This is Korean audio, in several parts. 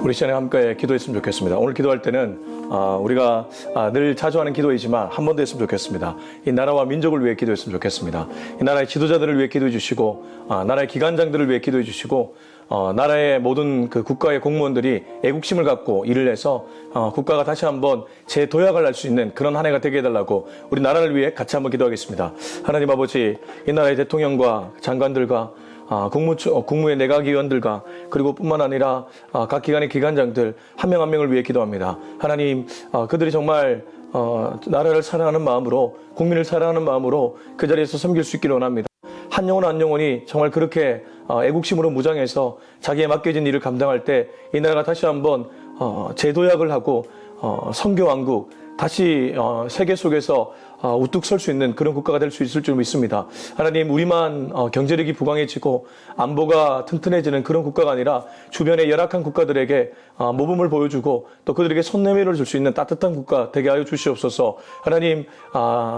우리 시간에 함께 기도했으면 좋겠습니다. 오늘 기도할 때는 우리가 늘 자주 하는 기도이지만 한 번 더 했으면 좋겠습니다. 이 나라와 민족을 위해 기도했으면 좋겠습니다. 이 나라의 지도자들을 위해 기도해 주시고 나라의 기관장들을 위해 기도해 주시고 나라의 모든 그 국가의 공무원들이 애국심을 갖고 일을 해서 국가가 다시 한번 재도약을 할 수 있는 그런 한 해가 되게 해달라고 우리 나라를 위해 같이 한번 기도하겠습니다. 하나님 아버지, 이 나라의 대통령과 장관들과 국무의 내각위원들과 그리고 뿐만 아니라 각 기관의 기관장들 한 명 한 명을 위해 기도합니다. 하나님, 그들이 정말 나라를 사랑하는 마음으로, 국민을 사랑하는 마음으로 그 자리에서 섬길 수 있기를 원합니다. 한 영혼 한 영혼이 정말 그렇게 애국심으로 무장해서 자기에 맡겨진 일을 감당할 때 이 나라가 다시 한번 재도약을 하고 선교왕국, 다시 세계 속에서 우뚝 설 수 있는 그런 국가가 될 수 있을 줄 믿습니다. 하나님, 우리만 경제력이 부강해지고 안보가 튼튼해지는 그런 국가가 아니라 주변의 열악한 국가들에게 모범을 보여주고 또 그들에게 손내밀어 줄 수 있는 따뜻한 국가 되게 하여 주시옵소서. 하나님,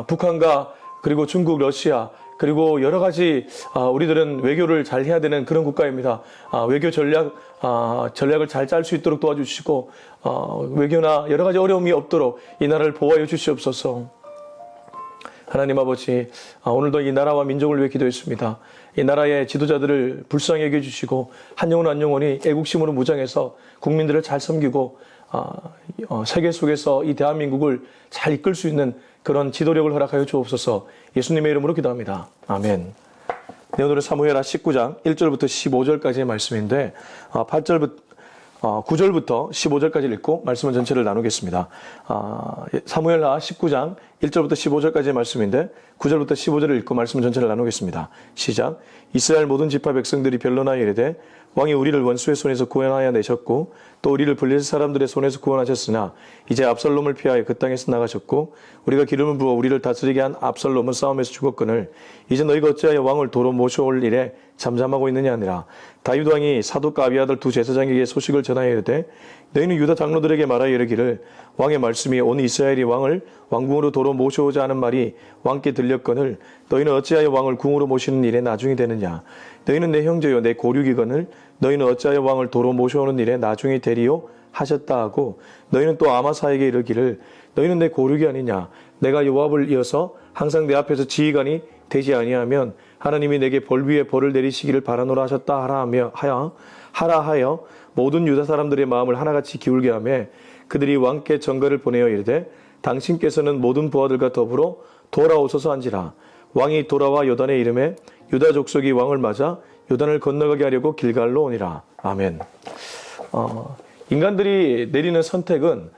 북한과 그리고 중국, 러시아 그리고 여러 가지 우리들은 외교를 잘 해야 되는 그런 국가입니다. 외교 전략을 잘 짤 수 있도록 도와주시고 외교나 여러 가지 어려움이 없도록 이 나라를 보호하여 주시옵소서. 하나님 아버지, 오늘도 이 나라와 민족을 위해 기도했습니다. 이 나라의 지도자들을 불쌍히 여겨주시고 한 영혼 한 영혼이 애국심으로 무장해서 국민들을 잘 섬기고 세계 속에서 이 대한민국을 잘 이끌 수 있는 그런 지도력을 허락하여 주옵소서. 예수님의 이름으로 기도합니다. 아멘. 네, 오늘은 사무엘하 19장 1절부터 15절까지의 말씀인데 9절부터 15절까지 읽고 말씀은 전체를 나누겠습니다. 사무엘하 19장 1절부터 15절까지의 말씀인데 9절부터 15절을 읽고 말씀은 전체를 나누겠습니다. 시작. 이스라엘 모든 지파 백성들이 변론하여 이르되 왕이 우리를 원수의 손에서 구원하여 내셨고 또 우리를 블레셋 사람들의 손에서 구원하셨으나 이제 압살롬을 피하여 그 땅에서 나가셨고 우리가 기름을 부어 우리를 다스리게 한 압살롬은 싸움에서 죽었거늘 이제 너희가 어찌하여 왕을 도로 모셔올 일에 잠잠하고 있느냐 하니라. 다윗 왕이 사독과 아비아들 두 제사장에게 소식을 전하여 이르되 너희는 유다 장로들에게 말하여 이르기를 왕의 말씀이 온 이스라엘이 왕을 왕궁으로 도로 모셔오자 하는 말이 왕께 들렸거늘 너희는 어찌하여 왕을 궁으로 모시는 일에 나중이 되느냐. 너희는 내 형제요 내 고륙이거늘 너희는 어찌하여 왕을 도로 모셔오는 일에 나중이 되리요 하셨다 하고 너희는 또 아마사에게 이르기를 너희는 내 고륙이 아니냐. 내가 요압을 이어서 항상 내 앞에서 지휘관이 되지 아니하면 하나님이 내게 벌 위에 벌을 내리시기를 바라노라 하셨다 하라 하여 모든 유다 사람들의 마음을 하나같이 기울게 하며 그들이 왕께 전가를 보내어 이르되 당신께서는 모든 부하들과 더불어 돌아오소서 한지라. 왕이 돌아와 요단의 이름에 유다 족속이 왕을 맞아 요단을 건너가게 하려고 길갈로 오니라. 아멘. 인간들이 내리는 선택은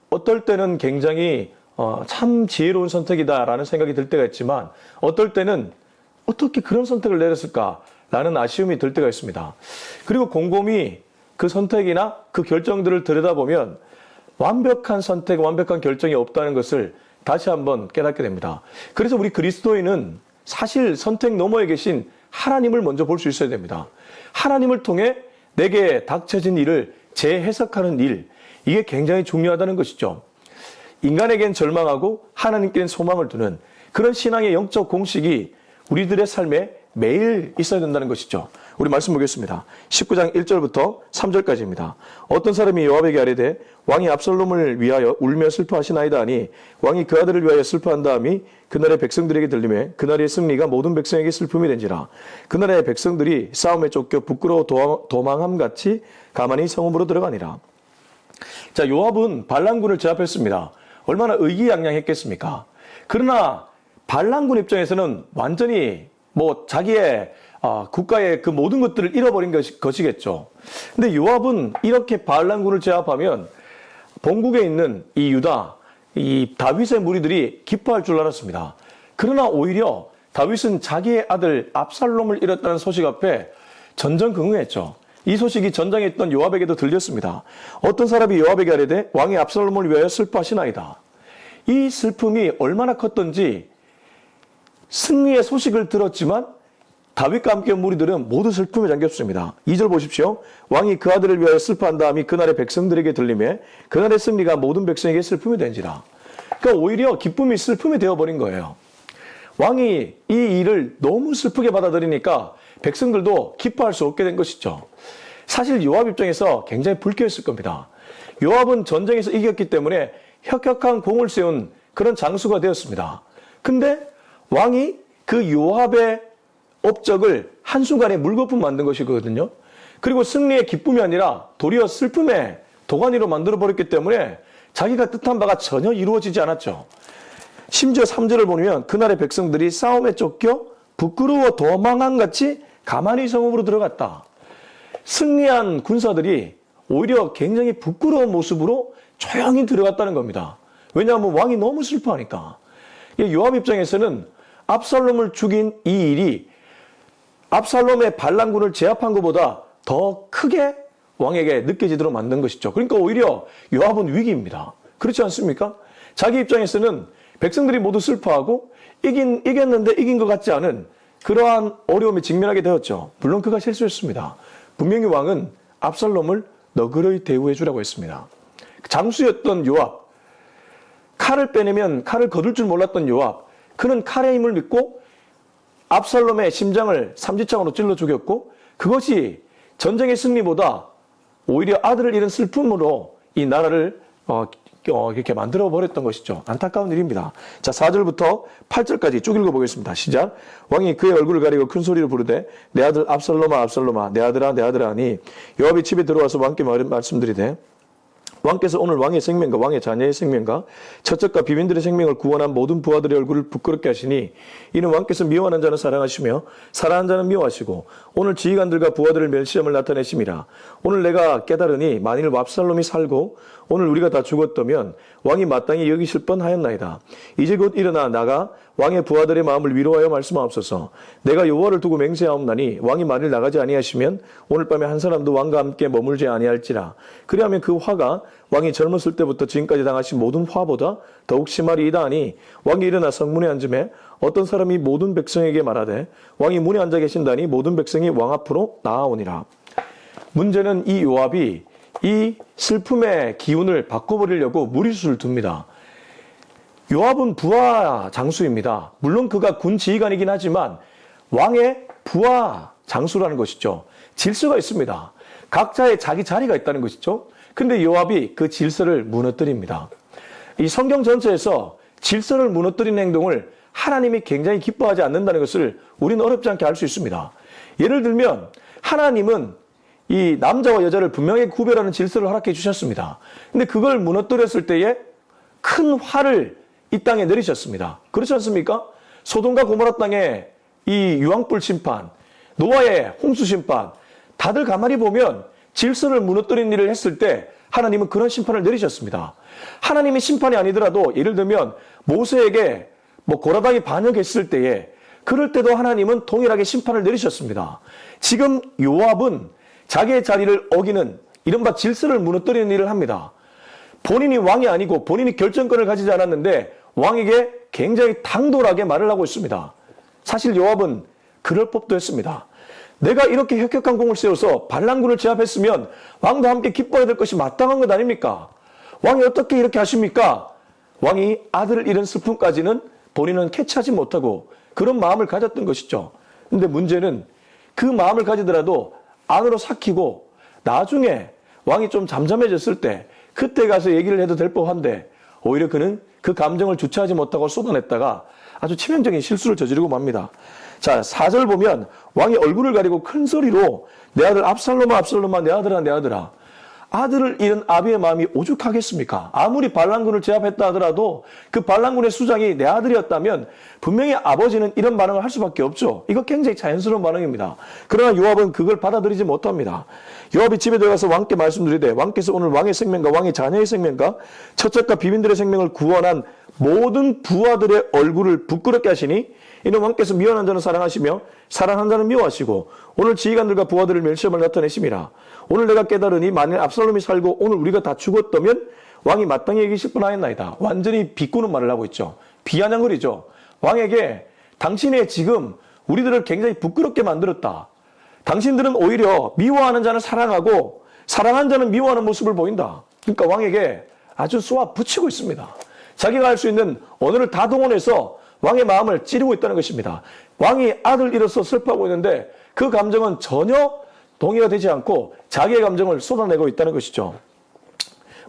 어떨 때는 굉장히 참 지혜로운 선택이다라는 생각이 들 때가 있지만 어떨 때는 어떻게 그런 선택을 내렸을까라는 아쉬움이 들 때가 있습니다. 그리고 곰곰이 그 선택이나 그 결정들을 들여다보면 완벽한 선택, 완벽한 결정이 없다는 것을 다시 한번 깨닫게 됩니다. 그래서 우리 그리스도인은 사실 선택 너머에 계신 하나님을 먼저 볼 수 있어야 됩니다. 하나님을 통해 내게 닥쳐진 일을 재해석하는 일, 이게 굉장히 중요하다는 것이죠. 인간에겐 절망하고 하나님께는 소망을 두는 그런 신앙의 영적 공식이 우리들의 삶에 매일 있어야 된다는 것이죠. 우리 말씀 보겠습니다. 19장 1절부터 3절까지입니다. 어떤 사람이 요압에게 아뢰되 왕이 압살롬을 위하여 울며 슬퍼하시나이다 하니 왕이 그 아들을 위하여 슬퍼한 다음이 그날의 백성들에게 들리매 그날의 승리가 모든 백성에게 슬픔이 된지라. 그날의 백성들이 싸움에 쫓겨 부끄러워 도망함같이 가만히 성읍으로 들어가니라. 자, 요압은 반란군을 제압했습니다. 얼마나 의기양양했겠습니까? 그러나 반란군 입장에서는 완전히 자기의 국가의 그 모든 것들을 잃어버린 것이겠죠. 근데 요압은 이렇게 반란군을 제압하면 본국에 있는 이 유다, 이 다윗의 무리들이 기뻐할 줄 알았습니다. 그러나 오히려 다윗은 자기의 아들 압살롬을 잃었다는 소식 앞에 전전긍긍했죠. 이 소식이 전장에 있던 요압에게도 들렸습니다. 어떤 사람이 요압에게 아뢰되 왕이 압살롬을 위하여 슬퍼하시나이다. 이 슬픔이 얼마나 컸던지 승리의 소식을 들었지만 다윗과 함께 무리들은 모두 슬픔에 잠겼습니다. 2절 보십시오. 왕이 그 아들을 위하여 슬퍼한 다음이 그날의 백성들에게 들리매 그날의 승리가 모든 백성에게 슬픔이 된지라. 그러니까 오히려 기쁨이 슬픔이 되어버린 거예요. 왕이 이 일을 너무 슬프게 받아들이니까 백성들도 기뻐할 수 없게 된 것이죠. 사실 요압 입장에서 굉장히 불쾌했을 겁니다. 요압은 전쟁에서 이겼기 때문에 혁혁한 공을 세운 그런 장수가 되었습니다. 근데 왕이 그 요압의 업적을 한순간에 물거품 만든 것이거든요. 그리고 승리의 기쁨이 아니라 도리어 슬픔의 도가니로 만들어버렸기 때문에 자기가 뜻한 바가 전혀 이루어지지 않았죠. 심지어 3절을 보면 그날의 백성들이 싸움에 쫓겨 부끄러워 도망한 같이 가만히 성읍으로 들어갔다. 승리한 군사들이 오히려 굉장히 부끄러운 모습으로 조용히 들어갔다는 겁니다. 왜냐하면 왕이 너무 슬퍼하니까. 요압 입장에서는 압살롬을 죽인 이 일이 압살롬의 반란군을 제압한 것보다 더 크게 왕에게 느껴지도록 만든 것이죠. 그러니까 오히려 요압은 위기입니다. 그렇지 않습니까? 자기 입장에서는 백성들이 모두 슬퍼하고 이겼는데 이긴 것 같지 않은 그러한 어려움에 직면하게 되었죠. 물론 그가 실수했습니다. 분명히 왕은 압살롬을 너그러이 대우해 주라고 했습니다. 장수였던 요압, 칼을 빼내면 칼을 거둘 줄 몰랐던 요압, 그는 칼의 힘을 믿고 압살롬의 심장을 삼지창으로 찔러 죽였고 그것이 전쟁의 승리보다 오히려 아들을 잃은 슬픔으로 이 나라를 이렇게 만들어 버렸던 것이죠. 안타까운 일입니다. 자, 4절부터 8절까지 쭉 읽어보겠습니다. 시작. 왕이 그의 얼굴을 가리고 큰 소리로 부르되 내 아들 압살롬아 압살롬아 내 아들아 내 아들아 하니 요압이 집에 들어와서 왕께 말씀드리되 왕께서 오늘 왕의 생명과 왕의 자녀의 생명과 처적과 비빈들의 생명을 구원한 모든 부하들의 얼굴을 부끄럽게 하시니 이는 왕께서 미워하는 자는 사랑하시며 사랑하는 자는 미워하시고 오늘 지휘관들과 부하들을 멸시함을 나타내심이라. 오늘 내가 깨달으니 만일 압살롬이 살고 오늘 우리가 다 죽었다면 왕이 마땅히 여기실 뻔하였나이다. 이제 곧 일어나 나가 왕의 부하들의 마음을 위로하여 말씀하옵소서. 내가 여호와를 두고 맹세하옵나니 왕이 만일 나가지 아니하시면 오늘 밤에 한 사람도 왕과 함께 머물지 아니할지라. 그리하면 그 화가 왕이 젊었을 때부터 지금까지 당하신 모든 화보다 더욱 심하리이다 하니 왕이 일어나 성문에 앉음에 어떤 사람이 모든 백성에게 말하되 왕이 문에 앉아 계신다니 모든 백성이 왕 앞으로 나아오니라. 문제는 이 요압이 이 슬픔의 기운을 바꿔버리려고 무리수를 둡니다. 요압은 부하 장수입니다. 물론 그가 군 지휘관이긴 하지만 왕의 부하 장수라는 것이죠. 질서가 있습니다. 각자의 자기 자리가 있다는 것이죠. 근데 요압이 그 질서를 무너뜨립니다. 이 성경 전체에서 질서를 무너뜨리는 행동을 하나님이 굉장히 기뻐하지 않는다는 것을 우리는 어렵지 않게 알 수 있습니다. 예를 들면 하나님은 이 남자와 여자를 분명히 구별하는 질서를 허락해 주셨습니다. 근데 그걸 무너뜨렸을 때에 큰 화를 이 땅에 내리셨습니다. 그렇지 않습니까? 소돔과 고모라 땅에 이 유황불 심판, 노아의 홍수 심판, 다들 가만히 보면 질서를 무너뜨린 일을 했을 때 하나님은 그런 심판을 내리셨습니다. 하나님이 심판이 아니더라도 예를 들면 모세에게 고라당이 반역했을 때에 그럴 때도 하나님은 동일하게 심판을 내리셨습니다. 지금 요압은 자기의 자리를 어기는 이른바 질서를 무너뜨리는 일을 합니다. 본인이 왕이 아니고 본인이 결정권을 가지지 않았는데 왕에게 굉장히 당돌하게 말을 하고 있습니다. 사실 요압은 그럴 법도 했습니다. 내가 이렇게 혁혁한 공을 세워서 반란군을 제압했으면 왕도 함께 기뻐해야 될 것이 마땅한 것 아닙니까? 왕이 어떻게 이렇게 하십니까? 왕이 아들을 잃은 슬픔까지는 본인은 캐치하지 못하고 그런 마음을 가졌던 것이죠. 근데 문제는 그 마음을 가지더라도 안으로 삭히고 나중에 왕이 좀 잠잠해졌을 때 그때 가서 얘기를 해도 될 법한데 오히려 그는 그 감정을 주체하지 못하고 쏟아냈다가 아주 치명적인 실수를 저지르고 맙니다. 자, 4절 보면 왕이 얼굴을 가리고 큰 소리로 내 아들 압살롬아 압살롬아 내 아들아 내 아들아. 아들을 잃은 아비의 마음이 오죽하겠습니까? 아무리 반란군을 제압했다 하더라도 그 반란군의 수장이 내 아들이었다면 분명히 아버지는 이런 반응을 할 수밖에 없죠. 이거 굉장히 자연스러운 반응입니다. 그러나 요압은 그걸 받아들이지 못합니다. 요압이 집에 들어가서 왕께 말씀드리되 왕께서 오늘 왕의 생명과 왕의 자녀의 생명과 처적과 비빈들의 생명을 구원한 모든 부하들의 얼굴을 부끄럽게 하시니 이는 왕께서 미워하는 자는 사랑하시며 사랑하는 자는 미워하시고 오늘 지휘관들과 부하들을 멸시함을 나타내심이라. 오늘 내가 깨달으니 만일 압살롬이 살고 오늘 우리가 다 죽었다면 왕이 마땅히 여기실 뻔하였나이다. 완전히 비꼬는 말을 하고 있죠. 비아냥거리죠. 왕에게 당신의 지금 우리들을 굉장히 부끄럽게 만들었다. 당신들은 오히려 미워하는 자는 사랑하고 사랑하는 자는 미워하는 모습을 보인다. 그러니까 왕에게 아주 쏘아 붙이고 있습니다. 자기가 할 수 있는 언어를 다 동원해서 왕의 마음을 찌르고 있다는 것입니다. 왕이 아들 잃어서 슬퍼하고 있는데 그 감정은 전혀 동의가 되지 않고 자기의 감정을 쏟아내고 있다는 것이죠.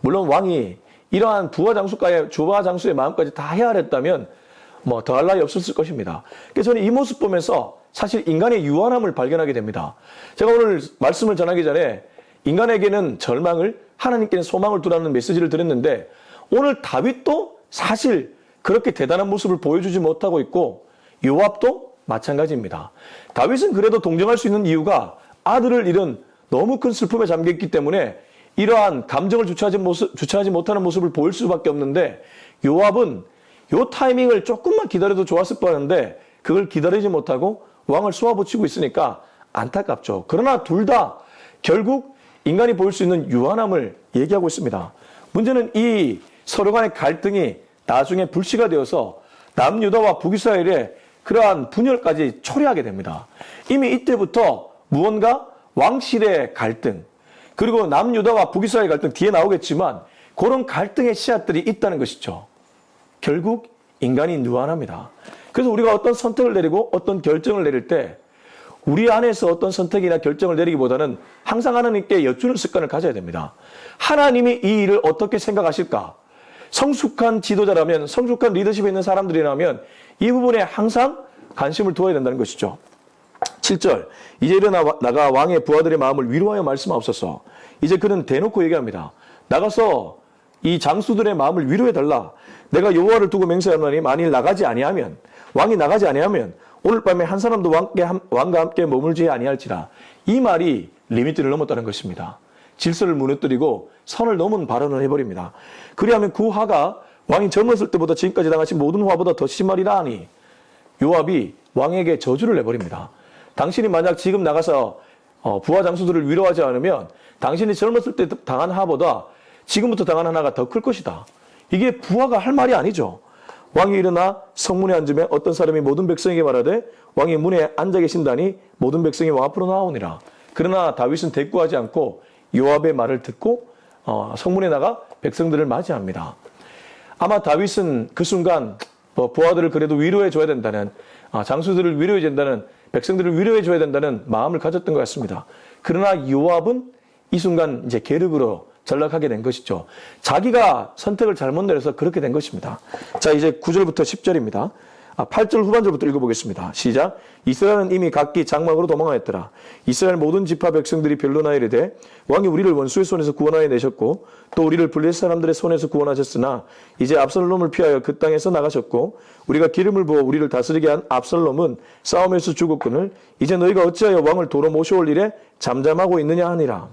물론 왕이 이러한 부하 장수의 마음까지 다 헤아렸다면 뭐 더할 나위 없었을 것입니다. 그래서 저는 이 모습 보면서 사실 인간의 유한함을 발견하게 됩니다. 제가 오늘 말씀을 전하기 전에 인간에게는 절망을, 하나님께는 소망을 두라는 메시지를 드렸는데 오늘 다윗도 사실 그렇게 대단한 모습을 보여주지 못하고 있고 요압도 마찬가지입니다. 다윗은 그래도 동정할 수 있는 이유가 아들을 잃은 너무 큰 슬픔에 잠겼기 때문에 이러한 감정을 주체하지 못하는 모습을 보일 수밖에 없는데 요압은 요 타이밍을 조금만 기다려도 좋았을 뻔한데 그걸 기다리지 못하고 왕을 쏘아붙이고 있으니까 안타깝죠. 그러나 둘 다 결국 인간이 보일 수 있는 유한함을 얘기하고 있습니다. 문제는 이 서로 간의 갈등이 나중에 불씨가 되어서 남유다와 북이스라엘의 그러한 분열까지 초래하게 됩니다. 이미 이때부터 무언가 왕실의 갈등, 그리고 남유다와 북이스라엘 갈등 뒤에 나오겠지만 그런 갈등의 씨앗들이 있다는 것이죠. 결국 인간이 유한합니다. 그래서 우리가 어떤 선택을 내리고 어떤 결정을 내릴 때 우리 안에서 어떤 선택이나 결정을 내리기보다는 항상 하나님께 여쭈는 습관을 가져야 됩니다. 하나님이 이 일을 어떻게 생각하실까? 성숙한 지도자라면, 성숙한 리더십에 있는 사람들이라면 이 부분에 항상 관심을 두어야 된다는 것이죠. 7절, 이제 일어나가 왕의 부하들의 마음을 위로하여 말씀하옵소서. 이제 그는 대놓고 얘기합니다. 나가서 이 장수들의 마음을 위로해달라. 내가 여호와를 두고 맹세하노니 만일 왕이 나가지 아니하면 오늘 밤에 한 사람도 왕과 함께 머물지 아니할지라. 이 말이 리미트를 넘었다는 것입니다. 질서를 무너뜨리고 선을 넘은 발언을 해버립니다. 그리하면 그 화가 왕이 젊었을 때보다 지금까지 당하신 모든 화보다 더 심하리라 하니 요압이 왕에게 저주를 내버립니다. 당신이 만약 지금 나가서 부하 장수들을 위로하지 않으면 당신이 젊었을 때 당한 화보다 지금부터 당한 화가 더 클 것이다. 이게 부하가 할 말이 아니죠. 왕이 일어나 성문에 앉으면 어떤 사람이 모든 백성에게 말하되 왕이 문에 앉아 계신다니 모든 백성이 왕 앞으로 나오니라. 그러나 다윗은 대꾸하지 않고 요압의 말을 듣고 성문에 나가 백성들을 맞이합니다. 아마 다윗은 그 순간 부하들을 그래도 위로해 줘야 된다는, 장수들을 위로해 준다는, 백성들을 위로해 줘야 된다는 마음을 가졌던 것 같습니다. 그러나 요압은 이 순간 이제 계륵으로 전락하게 된 것이죠. 자기가 선택을 잘못 내려서 그렇게 된 것입니다. 자, 이제 9절부터 10절입니다. 8절 후반절부터 읽어보겠습니다. 시작. 이스라엘은 이미 각기 장막으로 도망하였더라. 이스라엘 모든 지파 백성들이 변론하여 이르되 왕이 우리를 원수의 손에서 구원하여 내셨고 또 우리를 블레셋 사람들의 손에서 구원하셨으나 이제 압살롬을 피하여 그 땅에서 나가셨고 우리가 기름을 부어 우리를 다스리게 한 압살롬은 싸움에서 죽었거늘 이제 너희가 어찌하여 왕을 도로 모셔올 일에 잠잠하고 있느냐 하니라.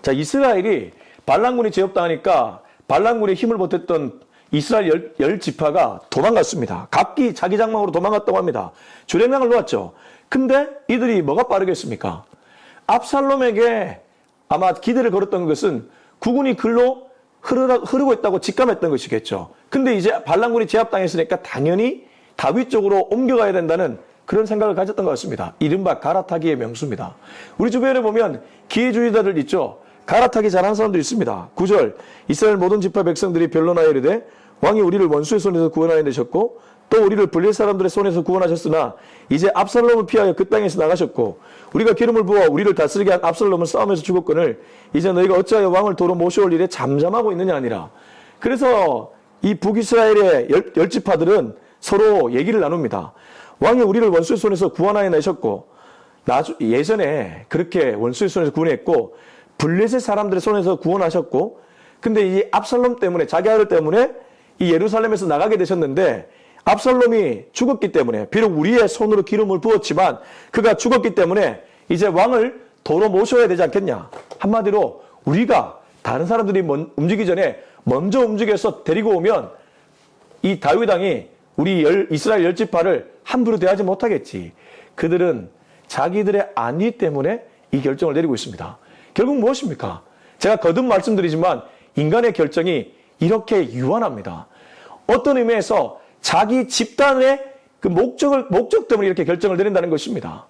자, 이스라엘이 발람군이 제압당하니까 발람군의 힘을 보탰던 이스라엘 열 지파가 도망갔습니다. 각기 자기 장막으로 도망갔다고 합니다. 주력량을 놓았죠. 근데 이들이 뭐가 빠르겠습니까? 압살롬에게 아마 기대를 걸었던 것은 국군이 글로 흐르고 있다고 직감했던 것이겠죠. 근데 이제 발람군이 제압당했으니까 당연히 다윗 쪽으로 옮겨가야 된다는 그런 생각을 가졌던 것 같습니다. 이른바 갈아타기의 명수입니다. 우리 주변에 보면 기회주의자들 있죠. 갈아타기 잘하는 사람도 있습니다. 9절 이스라엘 모든 지파 백성들이 변론하여 이르되 왕이 우리를 원수의 손에서 구원하여 내셨고 또 우리를 블레셋 사람들의 손에서 구원하셨으나 이제 압살롬을 피하여 그 땅에서 나가셨고 우리가 기름을 부어 우리를 다스리게 한 압살롬은 싸움에서 죽었거늘 이제 너희가 어찌하여 왕을 도로 모셔올 일에 잠잠하고 있느냐 아니라. 그래서 이 북이스라엘의 열 지파들은 서로 얘기를 나눕니다. 왕이 우리를 원수의 손에서 구원하여 내셨고 예전에 그렇게 원수의 손에서 구원했고 블레셋 사람들의 손에서 구원하셨고 근데 이 압살롬 때문에 자기 아들 때문에 이 예루살렘에서 나가게 되셨는데 압살롬이 죽었기 때문에 비록 우리의 손으로 기름을 부었지만 그가 죽었기 때문에 이제 왕을 도로 모셔야 되지 않겠냐. 한마디로 우리가 다른 사람들이 움직이기 전에 먼저 움직여서 데리고 오면 이 다윗 왕이 우리 이스라엘 열 지파를 함부로 대하지 못하겠지. 그들은 자기들의 안위 때문에 이 결정을 내리고 있습니다. 결국 무엇입니까? 제가 거듭 말씀드리지만 인간의 결정이 이렇게 유한합니다. 어떤 의미에서 자기 집단의 그 목적 때문에 이렇게 결정을 내린다는 것입니다.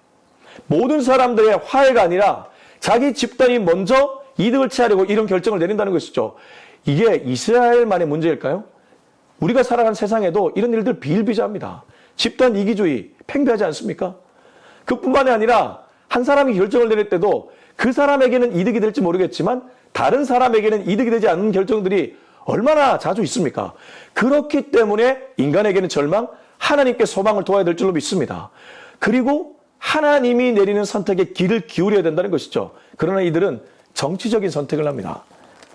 모든 사람들의 화해가 아니라 자기 집단이 먼저 이득을 취하려고 이런 결정을 내린다는 것이죠. 이게 이스라엘만의 문제일까요? 우리가 살아가는 세상에도 이런 일들 비일비재합니다. 집단 이기주의 팽배하지 않습니까? 그뿐만이 아니라 한 사람이 결정을 내릴 때도 그 사람에게는 이득이 될지 모르겠지만 다른 사람에게는 이득이 되지 않는 결정들이 얼마나 자주 있습니까? 그렇기 때문에 인간에게는 절망, 하나님께 소망을 둬야 될 줄로 믿습니다. 그리고 하나님이 내리는 선택에 귀를 기울여야 된다는 것이죠. 그러나 이들은 정치적인 선택을 합니다.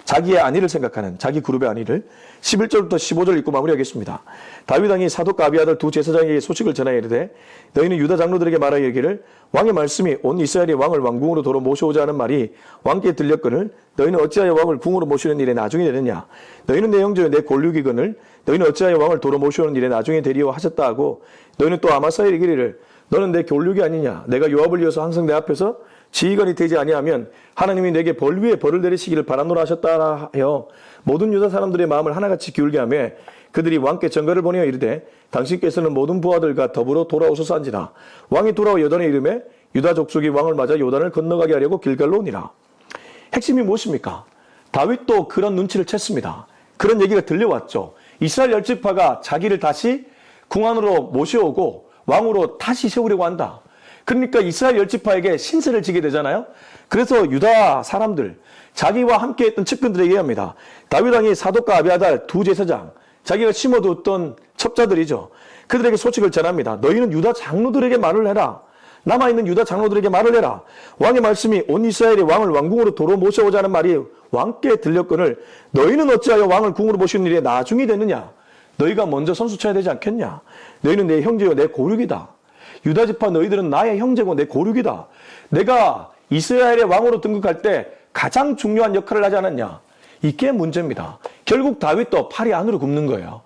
자기의 안위를 생각하는, 자기 그룹의 안위를. 11절부터 15절 읽고 마무리하겠습니다. 다윗 왕이 사독과 아비아달 두 제사장에게 소식을 전하여 이르되 너희는 유다 장로들에게 말하여 이르기를 왕의 말씀이 온 이스라엘이 왕을 왕궁으로 도로 모셔오자 하는 말이 왕께 들렸거늘 너희는 어찌하여 왕을 궁으로 모시는 일에 나중에 되느냐. 너희는 내 형제여 내 골육이거늘 너희는 어찌하여 왕을 도로 모셔오는 일에 나중에 되리오 하셨다 하고 너희는 또 아마사에 이르기를 너는 내 골육이 아니냐. 내가 요압을 이어서 항상 내 앞에서 지휘관이 되지 아니하면 하나님이 내게 벌 위에 벌을 내리시기를 바라노라 하셨다 하여 모든 유다 사람들의 마음을 하나같이 기울게 하며 그들이 왕께 전가를 보내어 이르되 당신께서는 모든 부하들과 더불어 돌아오소서 한지라. 왕이 돌아와 요단에 이르매 유다 족속이 왕을 맞아 요단을 건너가게 하려고 길갈로 오니라. 핵심이 무엇입니까? 다윗도 그런 눈치를 챘습니다. 그런 얘기가 들려왔죠. 이스라엘 열지파가 자기를 다시 궁 안으로 모셔오고 왕으로 다시 세우려고 한다. 그러니까 이스라엘 열지파에게 신세를 지게 되잖아요. 그래서 유다 사람들, 자기와 함께했던 측근들에게 얘기합니다. 다윗 왕이 사독과 아비아달 두 제사장, 자기가 심어두었던 첩자들이죠. 그들에게 소식을 전합니다. 너희는 유다 장로들에게 말을 해라. 남아있는 유다 장로들에게 말을 해라. 왕의 말씀이 온 이스라엘의 왕을 왕궁으로 도로 모셔오자는 말이 왕께 들렸거늘 너희는 어찌하여 왕을 궁으로 모시는 일에 나중이 되느냐. 너희가 먼저 선수 쳐야 되지 않겠냐. 너희는 내 형제요 내 고륙이다. 유다 지파 너희들은 나의 형제고 내 고륙이다. 내가 이스라엘의 왕으로 등극할 때 가장 중요한 역할을 하지 않았냐. 이게 문제입니다. 결국 다윗도 팔이 안으로 굽는 거예요.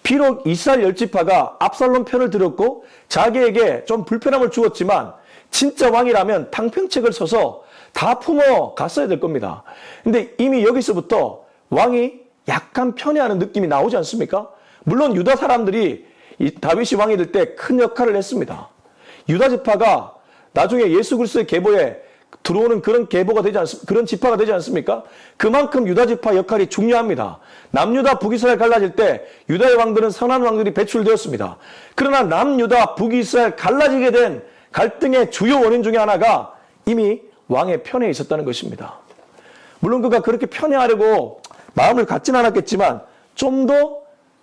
비록 이스라엘 열지파가 압살롬 편을 들었고 자기에게 좀 불편함을 주었지만 진짜 왕이라면 탕평책을 서서 다 품어 갔어야 될 겁니다. 근데 이미 여기서부터 왕이 약간 편애하는 느낌이 나오지 않습니까? 물론 유다 사람들이 이 다윗이 왕이 될 때 큰 역할을 했습니다. 유다 지파가 나중에 예수 그리스도의 계보에 들어오는 그런 계보가 되지 그런 지파가 되지 않습니까? 그만큼 유다 지파 역할이 중요합니다. 남유다 북이스라엘 갈라질 때 유다의 왕들은 선한 왕들이 배출되었습니다. 그러나 남유다 북이스라엘 갈라지게 된 갈등의 주요 원인 중에 하나가 이미 왕의 편에 있었다는 것입니다. 물론 그가 그렇게 편애하려고 마음을 갖진 않았겠지만 좀 더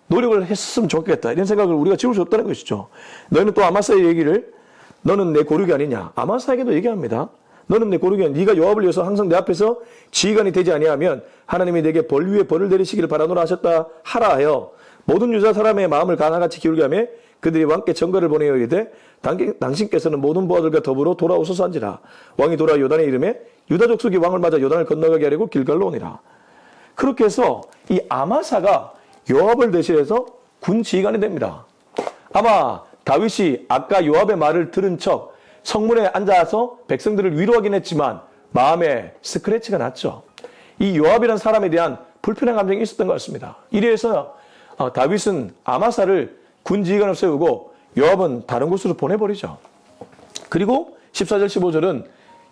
노력을 했으면 좋겠다. 이런 생각을 우리가 지울 수 없다는 것이죠. 너희는 또 아마사의 얘기를 너는 내 고륙이 아니냐. 아마사에게도 얘기합니다. 너는 내 고륙이 아니냐. 네가 요압을 이어서 항상 내 앞에서 지휘관이 되지 아니하면 하나님이 내게 벌 위에 벌을 내리시기를 바라노라 하셨다 하라 하여 모든 유다 사람의 마음을 하나같이 기울게 하며 그들이 왕께 전가를 보내어 이르되 당신께서는 모든 부하들과 더불어 돌아오소서 한지라. 왕이 돌아 요단에 이르매 유다 족속이 왕을 맞아 요단을 건너가게 하려고 길갈로 오니라. 그렇게 해서 이 아마사가 요압을 대신해서 군 지휘관이 됩니다. 아마 다윗이 아까 요압의 말을 들은 척 성문에 앉아서 백성들을 위로하긴 했지만 마음에 스크래치가 났죠. 이 요압이라는 사람에 대한 불편한 감정이 있었던 것 같습니다. 이래서 다윗은 아마사를 군 지휘관을 세우고 요압은 다른 곳으로 보내버리죠. 그리고 14절 15절은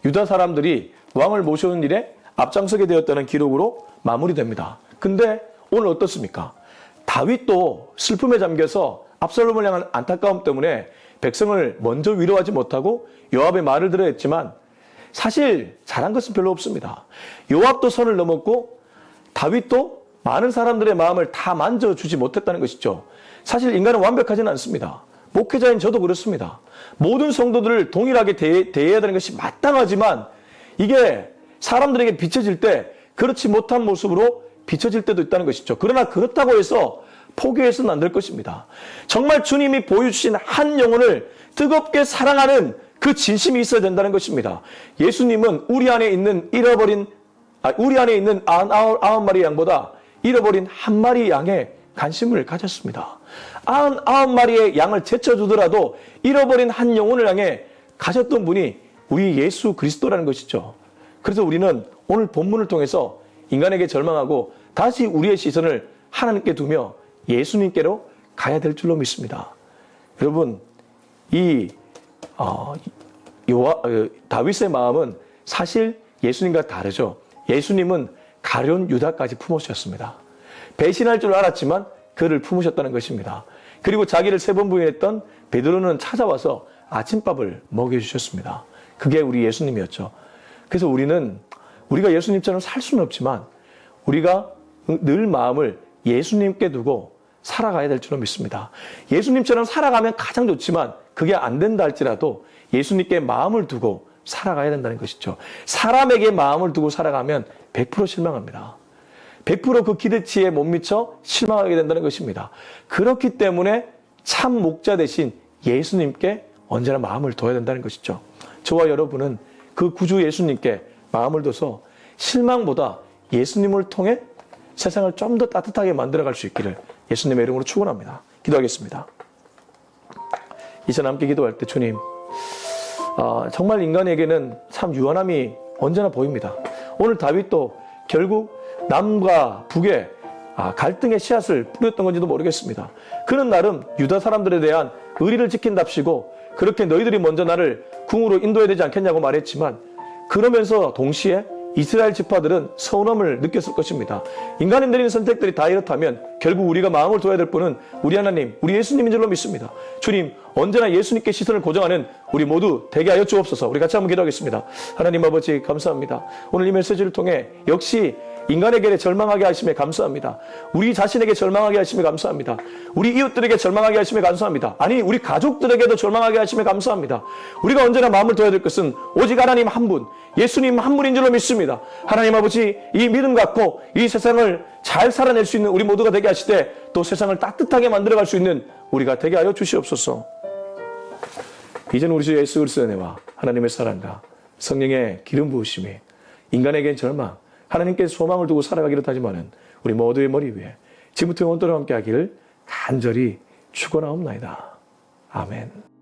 유다 사람들이 왕을 모셔온 일에 앞장서게 되었다는 기록으로 마무리됩니다. 근데 오늘 어떻습니까? 다윗도 슬픔에 잠겨서 압살롬을 향한 안타까움 때문에 백성을 먼저 위로하지 못하고 요압의 말을 들어야 했지만 사실 잘한 것은 별로 없습니다. 요압도 선을 넘었고 다윗도 많은 사람들의 마음을 다 만져주지 못했다는 것이죠. 사실 인간은 완벽하지는 않습니다. 목회자인 저도 그렇습니다. 모든 성도들을 동일하게 대해야 되는 것이 마땅하지만 이게 사람들에게 비춰질 때 그렇지 못한 모습으로 비춰질 때도 있다는 것이죠. 그러나 그렇다고 해서 포기해서는 안 될 것입니다. 정말 주님이 보여주신 한 영혼을 뜨겁게 사랑하는 그 진심이 있어야 된다는 것입니다. 예수님은 우리 안에 있는 99마리 양보다 잃어버린 한 마리 양에 관심을 가졌습니다. 99마리의 양을 제쳐주더라도 잃어버린 한 영혼을 향해 가졌던 분이 우리 예수 그리스도라는 것이죠. 그래서 우리는 오늘 본문을 통해서 인간에게 절망하고 다시 우리의 시선을 하나님께 두며 예수님께로 가야 될 줄로 믿습니다. 여러분, 다윗의 마음은 사실 예수님과 다르죠. 예수님은 가룟 유다까지 품으셨습니다. 배신할 줄 알았지만 그를 품으셨다는 것입니다. 그리고 자기를 3번 부인했던 베드로는 찾아와서 아침밥을 먹여주셨습니다. 그게 우리 예수님이었죠. 그래서 우리가 예수님처럼 살 수는 없지만 우리가 늘 마음을 예수님께 두고 살아가야 될 줄로 믿습니다. 예수님처럼 살아가면 가장 좋지만 그게 안 된다 할지라도 예수님께 마음을 두고 살아가야 된다는 것이죠. 사람에게 마음을 두고 살아가면 100% 실망합니다. 100% 그 기대치에 못 미쳐 실망하게 된다는 것입니다. 그렇기 때문에 참 목자 대신 예수님께 언제나 마음을 둬야 된다는 것이죠. 저와 여러분은 그 구주 예수님께 마음을 둬서 실망보다 예수님을 통해 세상을 좀 더 따뜻하게 만들어갈 수 있기를 예수님의 이름으로 축원합니다. 기도하겠습니다. 이제 함께 기도할 때 주님, 정말 인간에게는 참 유한함이 언제나 보입니다. 오늘 다윗도 결국 남과 북에 갈등의 씨앗을 뿌렸던 건지도 모르겠습니다. 그는 나름 유다 사람들에 대한 의리를 지킨답시고 그렇게 너희들이 먼저 나를 궁으로 인도해야 되지 않겠냐고 말했지만 그러면서 동시에 이스라엘 지파들은 서운함을 느꼈을 것입니다. 인간이 내리는 선택들이 다 이렇다면 결국 우리가 마음을 둬야 될 분은 우리 하나님, 우리 예수님인 줄로 믿습니다. 주님, 언제나 예수님께 시선을 고정하는 우리 모두 되게 하여 주옵소서. 우리 같이 한번 기도하겠습니다. 하나님 아버지 감사합니다. 오늘 이 메시지를 통해 역시 인간에게 절망하게 하심에 감사합니다. 우리 자신에게 절망하게 하심에 감사합니다. 우리 이웃들에게 절망하게 하심에 감사합니다. 아니 우리 가족들에게도 절망하게 하심에 감사합니다. 우리가 언제나 마음을 둬야 될 것은 오직 하나님 한 분, 예수님 한 분인 줄로 믿습니다. 하나님 아버지 이 믿음 갖고 이 세상을 잘 살아낼 수 있는 우리 모두가 되게 하시되 또 세상을 따뜻하게 만들어갈 수 있는 우리가 되게 하여 주시옵소서. 이제는 우리 주 예수 그리스도의 은혜와 하나님의 사랑과 성령의 기름 부으심이 인간에겐 절망, 하나님께 소망을 두고 살아가기로 하지만은 우리 모두의 머리 위에 지금부터 영원토록 함께 하기를 간절히 축원하옵나이다. 아멘.